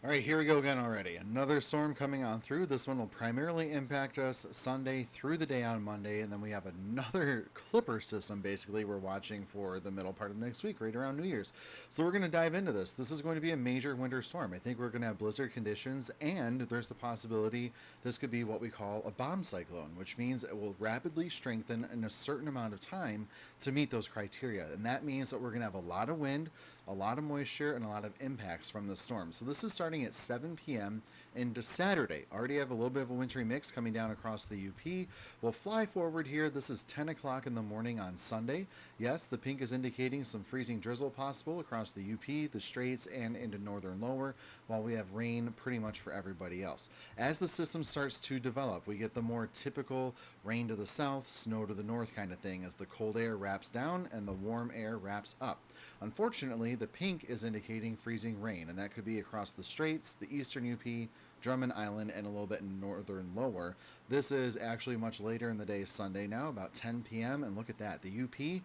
All right, here we go again already. Another storm coming on through. This one will primarily impact us Sunday through the day on Monday, and then we have another clipper system basically we're watching for the middle part of next week, right around New Year's. So we're going to dive into this. This is going to be a major winter storm. I think we're going to have blizzard conditions, and there's the possibility this could be what we call a bomb cyclone, which means it will rapidly strengthen in a certain amount of time to meet those criteria. And that means that we're going to have a lot of wind, a lot of moisture, and a lot of impacts from the storm. So this is starting at 7 p.m. into Saturday. Already have a little bit of a wintry mix coming down across the UP. We'll fly forward here. This is 10 o'clock in the morning on Sunday. Yes, the pink is indicating some freezing drizzle possible across the UP, the Straits, and into northern lower, while we have rain pretty much for everybody else. As the system starts to develop, we get the more typical rain to the south, snow to the north kind of thing as the cold air wraps down and the warm air wraps up. Unfortunately, the pink is indicating freezing rain, and that could be across the Straits, the eastern UP, Drummond Island, and a little bit in northern lower. This is actually much later in the day Sunday now, about 10 p.m., and look at that. The UP,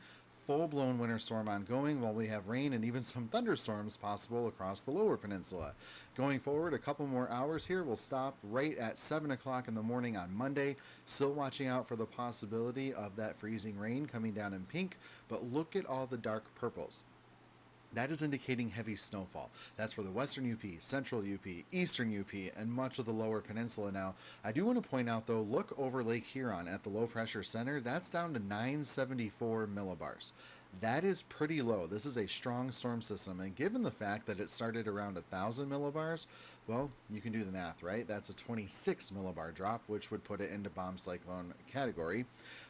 full-blown winter storm ongoing, while we have rain and even some thunderstorms possible across the Lower Peninsula. Going forward, a couple more hours here. We'll stop right at 7 o'clock in the morning on Monday. Still watching out for the possibility of that freezing rain coming down in pink, but look at all the dark purples. That is indicating heavy snowfall. That's for the western UP, central UP, eastern UP, and much of the lower peninsula now. I do want to point out, though, look over Lake Huron at the low pressure center. That's down to 974 millibars. That is pretty low. This is a strong storm system, and given the fact that it started around 1,000 millibars, well, you can do the math, right? That's a 26 millibar drop, which would put it into bomb cyclone category.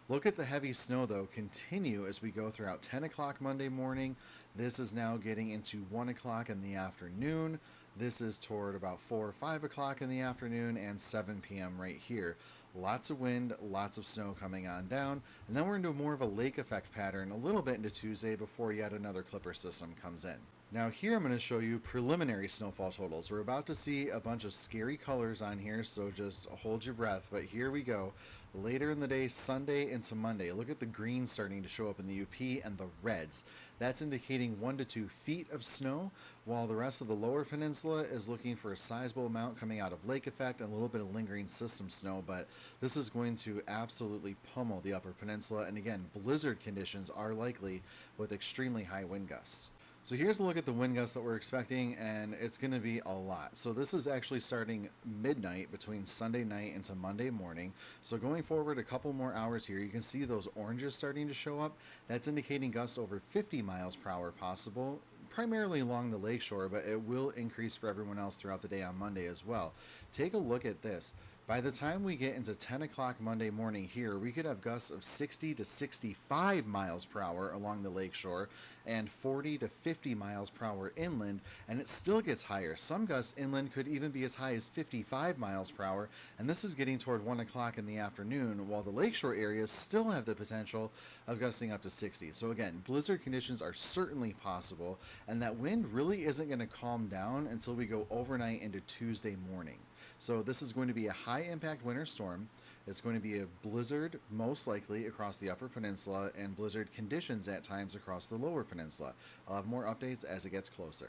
Look at the heavy snow, though, continue as we go throughout 10 o'clock Monday morning. This is now getting into 1 o'clock in the afternoon. This is toward about 4 or 5 o'clock in the afternoon and 7 p.m. right here. Lots of wind, lots of snow coming on down, and then we're into more of a lake effect pattern a little bit into Tuesday before yet another clipper system comes in. Now here I'm going to show you preliminary snowfall totals. We're about to see a bunch of scary colors on here, so just hold your breath, but here we go. Later in the day, Sunday into Monday, look at the green starting to show up in the UP and the reds. That's indicating 1 to 2 feet of snow, while the rest of the lower peninsula is looking for a sizable amount coming out of lake effect and a little bit of lingering system snow, but this is going to absolutely pummel the upper peninsula, and again, blizzard conditions are likely with extremely high wind gusts. So here's a look at the wind gusts that we're expecting, and it's going to be a lot. So this is actually starting midnight between Sunday night into Monday morning. So going forward a couple more hours here, you can see those oranges starting to show up. That's indicating gusts over 50 miles per hour possible, primarily along the lakeshore, but it will increase for everyone else throughout the day on Monday as well. Take a look at this. By the time we get into 10 o'clock Monday morning here, we could have gusts of 60 to 65 miles per hour along the lakeshore and 40 to 50 miles per hour inland, and it still gets higher. Some gusts inland could even be as high as 55 miles per hour, and this is getting toward 1 o'clock in the afternoon, while the lakeshore areas still have the potential of gusting up to 60. So again, blizzard conditions are certainly possible, and that wind really isn't going to calm down until we go overnight into Tuesday morning. So this is going to be a high impact winter storm. It's going to be a blizzard, most likely, across the Upper Peninsula, and blizzard conditions at times across the Lower Peninsula. I'll have more updates as it gets closer.